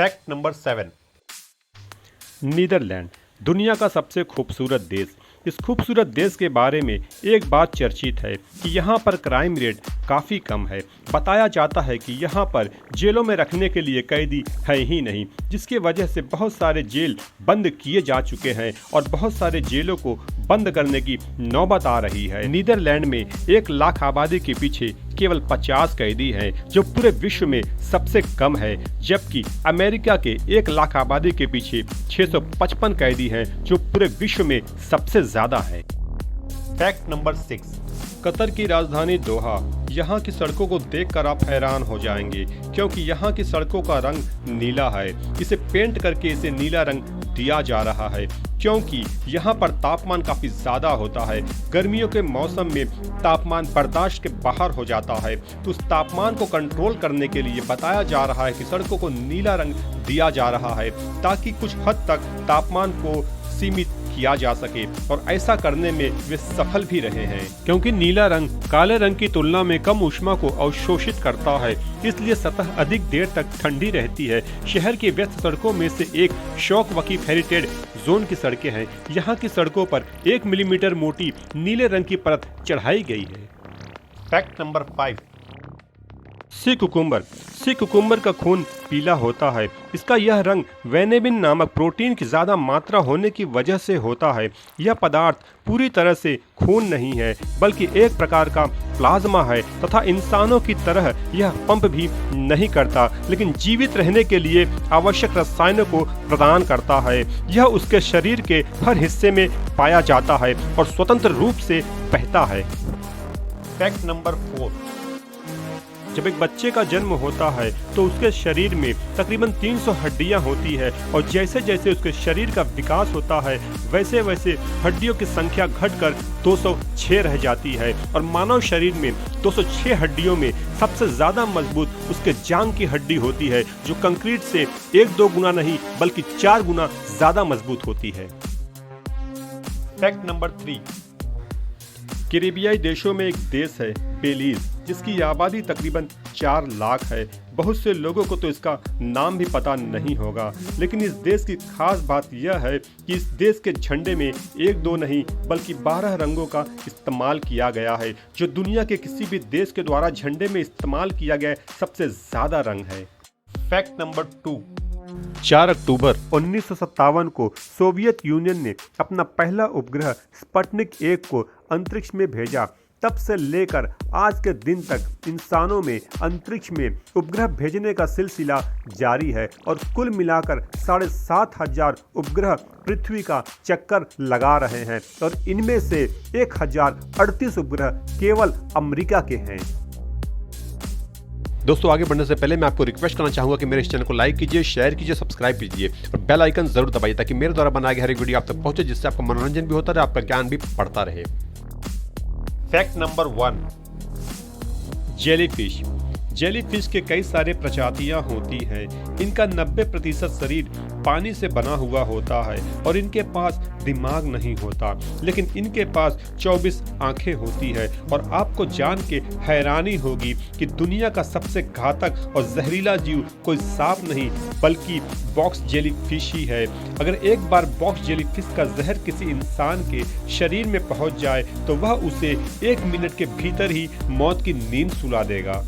Fact number 7। Netherlands दुनिया का सबसे खूबसूरत देश। इस खूबसूरत देश के बारे में एक बात चर्चित है कि यहाँ पर क्राइम रेट काफ़ी कम है। बताया जाता है कि यहाँ पर जेलों में रखने के लिए कैदी है ही नहीं, जिसकी वजह से बहुत सारे जेल बंद किए जा चुके हैं और बहुत सारे जेलों को बंद करने की नौबत आ रही है। नीदरलैंड में 1 लाख आबादी के पीछे केवल 50 कैदी हैं, जो पूरे विश्व में सबसे कम है, जबकि अमेरिका के 1 लाख आबादी के पीछे 655 कैदी हैं, जो पूरे विश्व में सबसे ज्यादा है। Fact number 6। कतर की राजधानी दोहा। यहाँ की सड़कों को देखकर आप हैरान हो जाएंगे, क्योंकि यहाँ की सड़कों का रंग नीला है। इसे पेंट करके इसे नीला रंग दिया जा रहा है, क्योंकि यहाँ पर तापमान काफ़ी ज़्यादा होता है। गर्मियों के मौसम में तापमान बर्दाश्त के बाहर हो जाता है, तो उस तापमान को कंट्रोल करने के लिए बताया जा रहा है कि सड़कों को नीला रंग दिया जा रहा है, ताकि कुछ हद तक तापमान को सीमित किया जा सके, और ऐसा करने में वे सफल भी रहे हैं, क्योंकि नीला रंग काले रंग की तुलना में कम ऊष्मा को अवशोषित करता है, इसलिए सतह अधिक देर तक ठंडी रहती है। शहर की व्यस्त सड़कों में से एक शौक वकीफ हेरिटेज जोन की सड़कें हैं। यहाँ की सड़कों पर 1 मिलीमीटर मोटी नीले रंग की परत चढ़ाई गई है। Fact number 5। सी कुकुम्बर का खून पीला होता है। इसका यह रंग वेनेबिन नामक प्रोटीन की ज़्यादा मात्रा होने की वजह से होता है। यह पदार्थ पूरी तरह से खून नहीं है, बल्कि एक प्रकार का प्लाज्मा है, तथा इंसानों की तरह यह पंप भी नहीं करता, लेकिन जीवित रहने के लिए आवश्यक रसायनों को प्रदान करता है। यह उसके शरीर के हर हिस्से में पाया जाता है और स्वतंत्र रूप से बहता है। Fact number 4। जब एक बच्चे का जन्म होता है तो उसके शरीर में तकरीबन 300 हड्डियां होती है, और जैसे जैसे उसके शरीर का विकास होता है वैसे वैसे हड्डियों की संख्या घटकर 206 रह जाती है, और मानव शरीर में 206 हड्डियों में सबसे ज़्यादा मजबूत उसके जांघ की हड्डी होती है, जो कंक्रीट से 1-2 गुना नहीं बल्कि 4 गुना ज़्यादा मजबूत होती है। Fact number 3। कैरिबियाई देशों में एक देश है बेलीज, जिसकी आबादी तकरीबन 4 लाख है। बहुत से लोगों को तो इसका नाम भी पता नहीं होगा, लेकिन इस देश की खास बात यह है कि इस देश के झंडे में 1-2 नहीं बल्कि 12 रंगों का इस्तेमाल किया गया है, जो दुनिया के किसी भी देश के द्वारा झंडे में इस्तेमाल किया गया सबसे ज़्यादा रंग है। Fact number 2। 4 अक्टूबर 1957 को सोवियत यूनियन ने अपना पहला उपग्रह स्पुतनिक 1 को अंतरिक्ष में भेजा। तब से लेकर आज के दिन तक इंसानों में अंतरिक्ष में उपग्रह भेजने का सिलसिला जारी है, और कुल मिलाकर 7,500 उपग्रह पृथ्वी का चक्कर लगा रहे हैं, और इनमें से 1038 उपग्रह केवल अमेरिका के हैं। दोस्तों, आगे बढ़ने से पहले मैं आपको रिक्वेस्ट करना चाहूंगा कि मेरे इस चैनल को लाइक कीजिए, शेयर कीजिए, सब्सक्राइब कीजिए और बेल आइकन जरूर दबाइए, ताकि मेरे द्वारा बनाया गया हर एक वीडियो आप तक पहुंचे, जिससे आपका मनोरंजन भी होता रहे, आपका ज्ञान भी बढ़ता रहे। Fact number 1। जेलीफिश। जेलीफिश के कई सारे प्रजातियां होती हैं। इनका 90% शरीर पानी से बना हुआ होता है, और इनके पास दिमाग नहीं होता, लेकिन इनके पास 24 आंखें होती है। और आपको जान के हैरानी होगी कि दुनिया का सबसे घातक और जहरीला जीव कोई सांप नहीं बल्कि बॉक्स जेलीफिश ही है। अगर एक बार बॉक्स जेलीफिश का जहर किसी इंसान के शरीर में पहुंच जाए तो वह उसे 1 मिनट के भीतर ही मौत की नींद सुला देगा।